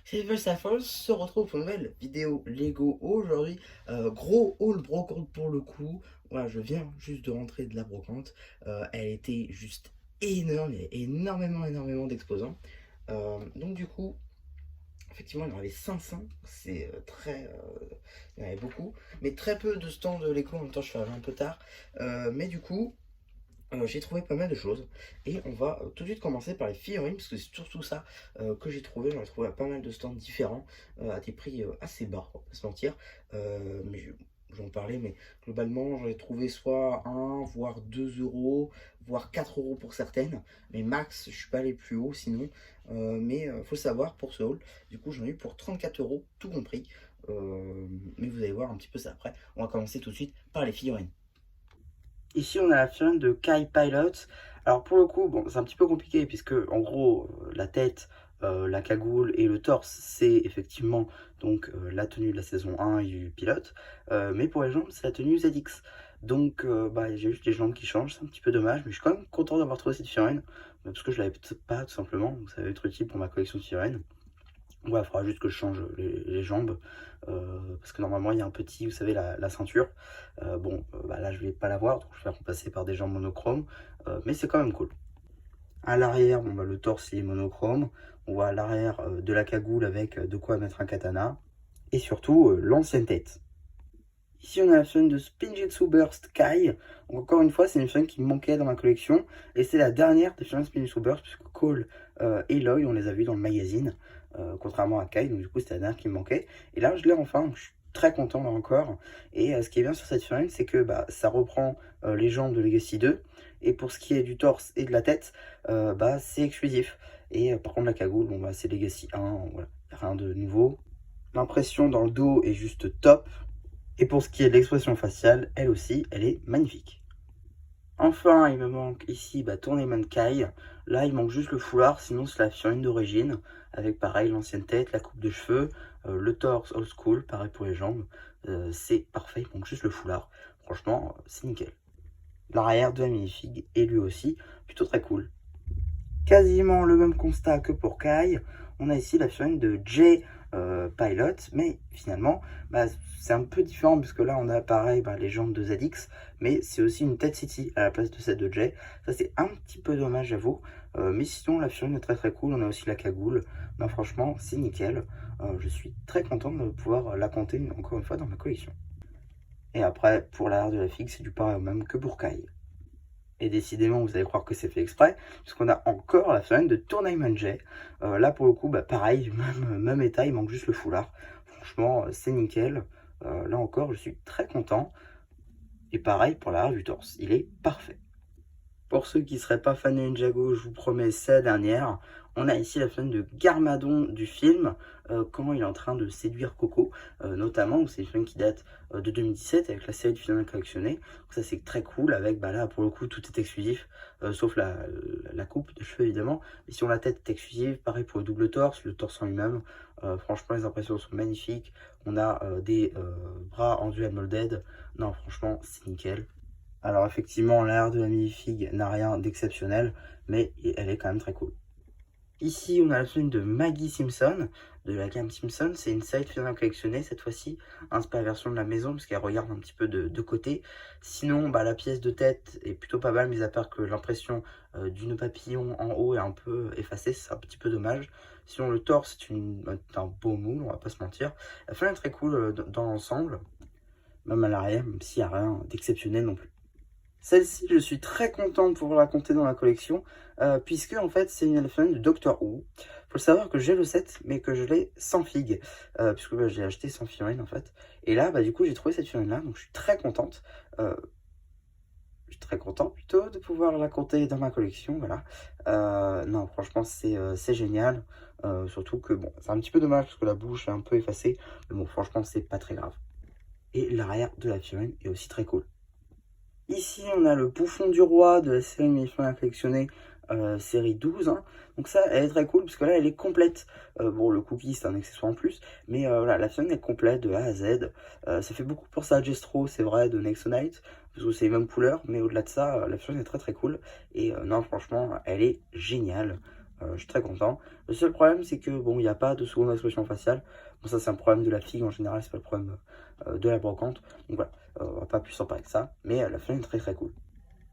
Silver Sapphire se retrouve pour une nouvelle vidéo Lego aujourd'hui. Gros haul brocante pour le coup. Voilà, je viens juste de rentrer de la brocante. Elle était juste énorme, il y avait énormément d'exposants. Donc du coup, effectivement, il y en avait 500. C'est il y en avait beaucoup. Mais très peu de stands de Lego, en même temps je suis arrivé un peu tard. Mais du coup, j'ai trouvé pas mal de choses et on va tout de suite commencer par les figurines parce que c'est surtout ça que j'ai trouvé. J'en ai trouvé à pas mal de stands différents à des prix assez bas, on va pas se mentir. Mais j'en parlais, mais globalement j'en ai trouvé soit 1 voire 2 euros, voire 4 euros pour certaines. Mais max, je suis pas allé plus haut sinon. Mais faut savoir pour ce haul, du coup j'en ai eu pour 34 euros tout compris. Mais vous allez voir un petit peu ça après. On va commencer tout de suite par les figurines. Ici, on a la figurine de Kai Pilot. Alors, pour le coup, bon, c'est un petit peu compliqué puisque, en gros, la tête, la cagoule et le torse, c'est effectivement donc la tenue de la saison 1 et du pilote. Mais pour les jambes, c'est la tenue ZX. Donc, bah, j'ai juste les jambes qui changent. C'est un petit peu dommage, mais je suis quand même content d'avoir trouvé cette figurine parce que je l'avais pas tout simplement. Donc, ça va être utile pour ma collection de figurines. Ouais, il faudra juste que je change les jambes. Parce que normalement, il y a un petit, vous savez, la ceinture. Bon, bah là, je vais pas l'avoir, donc je vais remplacer par des jambes monochromes. Mais c'est quand même cool. À l'arrière, bon, bah, le torse il est monochrome. On voit à l'arrière de la cagoule avec de quoi mettre un katana. Et surtout, l'ancienne tête. Ici, on a la figurine de Spinjitzu Burst Kai. Donc, encore une fois, c'est une figurine qui me manquait dans ma collection. Et c'est la dernière des figurines Spinjitzu Burst, puisque Cole et Lloyd, on les a vus dans le magazine, contrairement à Kai. Donc, du coup, c'était la dernière qui me manquait. Et là, je l'ai enfin. Donc, je suis très content là encore. Et ce qui est bien sur cette figurine, c'est que bah, ça reprend les jambes de Legacy 2. Et pour ce qui est du torse et de la tête, bah, c'est exclusif. Et par contre, la cagoule, bon, bah, c'est Legacy 1. Voilà, rien de nouveau. L'impression dans le dos est juste top. Et pour ce qui est de l'expression faciale, elle aussi, elle est magnifique. Enfin, il me manque ici Tourneyman Kai. Là, il manque juste le foulard, sinon c'est la figurine d'origine, avec pareil l'ancienne tête, la coupe de cheveux, le torse old school, pareil pour les jambes. C'est parfait, il manque juste le foulard. Franchement, c'est nickel. L'arrière de la minifig est lui aussi plutôt très cool. Quasiment le même constat que pour Kai. On a ici la figurine de Jay Pilot, mais finalement, bah, c'est un peu différent puisque là, on a pareil les jambes de ZX, mais c'est aussi une tête City à la place de celle de Jay. Ça, c'est un petit peu dommage, j'avoue. Mais sinon, la figurine est très cool. On a aussi la cagoule. Non, franchement, c'est nickel. Je suis très content de pouvoir la compter encore une fois dans ma collection. Et après, pour l'arrière de la figue, c'est du pareil au même que pour Kai. Et décidément, vous allez croire que c'est fait exprès, puisqu'on a encore la figurine de Tourneyman J. Là, pour le coup, bah, pareil, même état, il manque juste le foulard. Franchement, c'est nickel. Là encore, je suis très content. Et pareil pour l'arrière du torse, il est parfait. Pour ceux qui ne seraient pas fans de Ninjago, je vous promets, c'est la dernière. On a ici la figurine de Garmadon du film, comment il est en train de séduire Coco, notamment, c'est une figurine qui date de 2017 avec la série de figurines collectionnées. Donc ça c'est très cool, avec là pour le coup tout est exclusif, sauf la coupe de cheveux évidemment. Mais si on la tête est exclusive, pareil pour le double torse, le torse en lui-même. Franchement les impressions sont magnifiques. On a des bras en dual molded. Non franchement c'est nickel. Alors effectivement, l'air de la minifig n'a rien d'exceptionnel, mais elle est quand même très cool. Ici, on a la figurine de Maggie Simpson, de la gamme Simpson. C'est une série de figurines collectionnées, cette fois-ci, inspirée version de la maison, parce qu'elle regarde un petit peu de côté. Sinon, la pièce de tête est plutôt pas mal, mis à part que l'impression d'une papillon en haut est un peu effacée, c'est un petit peu dommage. Sinon, le torse est un beau moule, on va pas se mentir. La figurine est très cool dans l'ensemble, même à l'arrière, même s'il n'y a rien d'exceptionnel non plus. Celle-ci, je suis très content de pouvoir la compter dans la collection, puisque en fait c'est une figurine de Doctor Who. Faut le savoir que j'ai le set, mais que je l'ai sans figue, puisque je l'ai acheté sans figurine en fait. Et là, du coup, j'ai trouvé cette figurine-là, donc je suis très contente. Je suis très content plutôt de pouvoir la compter dans ma collection, voilà. Non, franchement, c'est génial. Surtout que bon, c'est un petit peu dommage parce que la bouche est un peu effacée, mais bon, franchement, c'est pas très grave. Et l'arrière de la figurine est aussi très cool. Ici, on a le bouffon du roi de la série Mifune collectionnée série 12. Hein. Donc ça, elle est très cool parce que là, elle est complète. Bon, le cookie, c'est un accessoire en plus. Mais voilà, la figurine est complète de A à Z. Ça fait beaucoup penser à Jestro, c'est vrai, de Nexonite. Parce que c'est les mêmes couleurs. Mais au-delà de ça, la figurine est très cool. Et non, franchement, elle est géniale. Je suis très content. Le seul problème, c'est que bon, il n'y a pas de seconde expression faciale. Bon, ça, c'est un problème de la figue en général, c'est pas le problème de la brocante. Donc voilà, on va pas plus en parler que ça. Mais la fin est très très cool.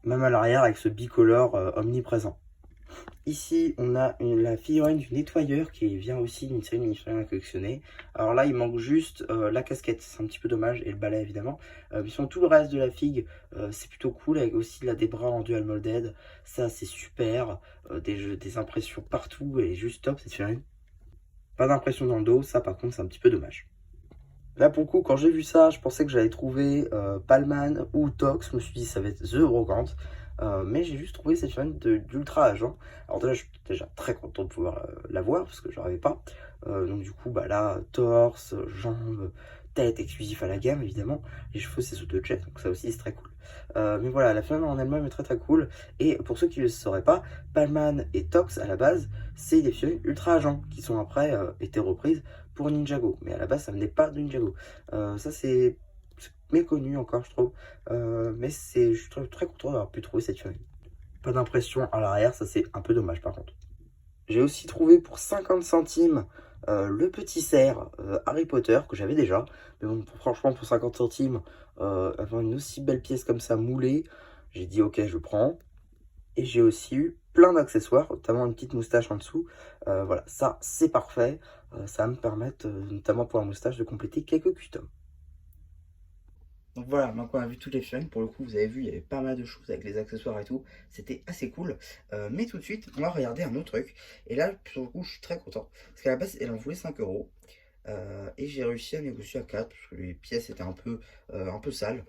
Même à l'arrière avec ce bicolore omniprésent. Ici, on a la figurine du nettoyeur qui vient aussi d'une série de mini-figurines à collectionner. Alors là, il manque juste la casquette, c'est un petit peu dommage, et le balai évidemment. Mais sinon, tout le reste de la figue, c'est plutôt cool, avec aussi là, des bras en dual molded. Ça, c'est super. Des impressions partout, elle est juste top cette figurine. Pas d'impression dans le dos, ça par contre, c'est un petit peu dommage. Là, pour le coup, quand j'ai vu ça, je pensais que j'allais trouver Palman ou Tox. Je me suis dit, ça va être The Brocante. Mais j'ai juste trouvé cette figurine d'ultra agent. Alors déjà, je suis déjà très content de pouvoir la voir, parce que je n'arrivais pas. Donc du coup, bah là, torse, jambes, tête exclusif à la gamme, évidemment. Les cheveux, c'est sous de jet, donc ça aussi, c'est très cool. Mais voilà, la figurine en elle-même est très très cool. Et pour ceux qui ne le sauraient pas, Palman et Tox, à la base, c'est des figurines ultra agents, qui sont après été reprises pour Ninjago. Mais à la base, ça venait pas de Ninjago. Ça, c'est méconnu encore, je trouve. Mais je suis très, très content d'avoir pu trouver cette figurine. Pas d'impression à l'arrière, ça c'est un peu dommage par contre. J'ai aussi trouvé pour 50 centimes le petit cerf Harry Potter que j'avais déjà. Mais bon, franchement, pour 50 centimes, avoir une aussi belle pièce comme ça moulée, j'ai dit ok, je prends. Et j'ai aussi eu plein d'accessoires, notamment une petite moustache en dessous. Voilà, ça c'est parfait. Ça va me permettre, notamment pour la moustache, de compléter quelques customs. Donc voilà, maintenant qu'on a vu toutes les figurines, pour le coup, vous avez vu, il y avait pas mal de choses avec les accessoires et tout. C'était assez cool. Mais tout de suite, on va regarder un autre truc. Et là, pour le coup, je suis très content. Parce qu'à la base, elle en voulait 5 euros. Et j'ai réussi à négocier à 4 parce que les pièces étaient un peu sales.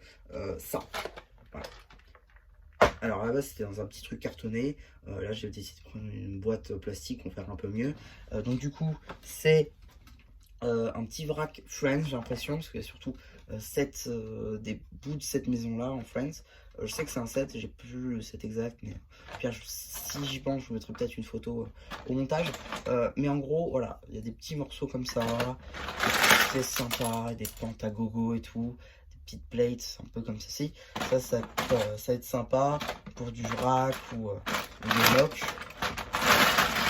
Ça. Voilà. Alors à la base, c'était dans un petit truc cartonné. Là, j'ai décidé de prendre une boîte plastique pour faire un peu mieux. Donc du coup, c'est un petit vrac Friends, j'ai l'impression, parce qu'il y a surtout des bouts de cette maison-là en Friends. Je sais que c'est un set, j'ai plus le set exact, mais puis, si j'y pense, je vous mettrai peut-être une photo au montage. Mais en gros, voilà, il y a des petits morceaux comme ça, des pièces sympas, des pentes à gogo et tout, des petites plates, un peu comme ceci. Ça va être sympa pour du vrac ou des mocs.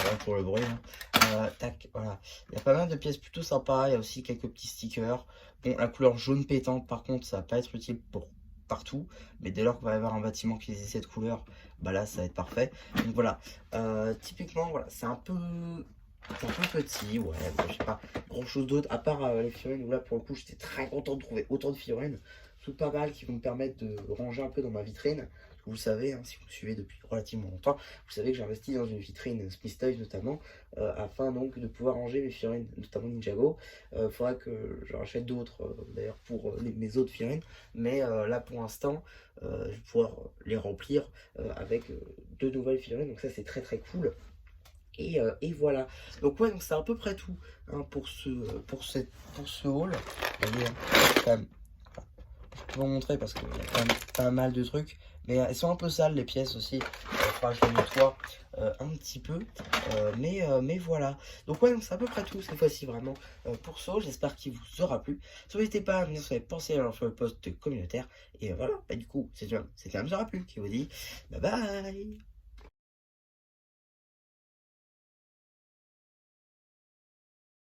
Voilà pour le bruit. Hein. Tac, voilà. Il y a pas mal de pièces plutôt sympas. Il y a aussi quelques petits stickers. Bon, la couleur jaune pétante, par contre, ça va pas être utile pour partout. Mais dès lors qu'on va y avoir un bâtiment qui ait cette couleur, bah là, ça va être parfait. Donc voilà. Typiquement, voilà, c'est un peu petit. Ouais, bon, je sais pas grand chose d'autre. À part les figurines, où là, pour le coup, j'étais très content de trouver autant de figurines. Toutes pas mal qui vont me permettre de ranger un peu dans ma vitrine. Vous le savez, hein, si vous me suivez depuis relativement longtemps, vous savez que j'ai investi dans une vitrine Smith Toys notamment, afin donc de pouvoir ranger mes figurines, notamment Ninjago. Il faudra que je rachète d'autres d'ailleurs pour mes autres figurines, mais là pour l'instant, je vais pouvoir les remplir avec de nouvelles figurines, donc ça c'est très très cool. Et voilà. Donc ouais, donc c'est à peu près tout hein, pour ce haul. Vous voyez, quand même, je vais vous montrer parce qu'il y a quand même pas mal de trucs. Mais elles sont un peu sales les pièces aussi. Il faudra que je les nettoie un petit peu. Mais voilà. Donc ouais, donc c'est à peu près tout cette fois-ci vraiment pour ce haul. J'espère qu'il vous aura plu. N'hésitez pas à me dire ce que vous avez pensé alors sur le post communautaire. Et voilà, bah, du coup, c'était un vous aura plu qui vous dit bye bye.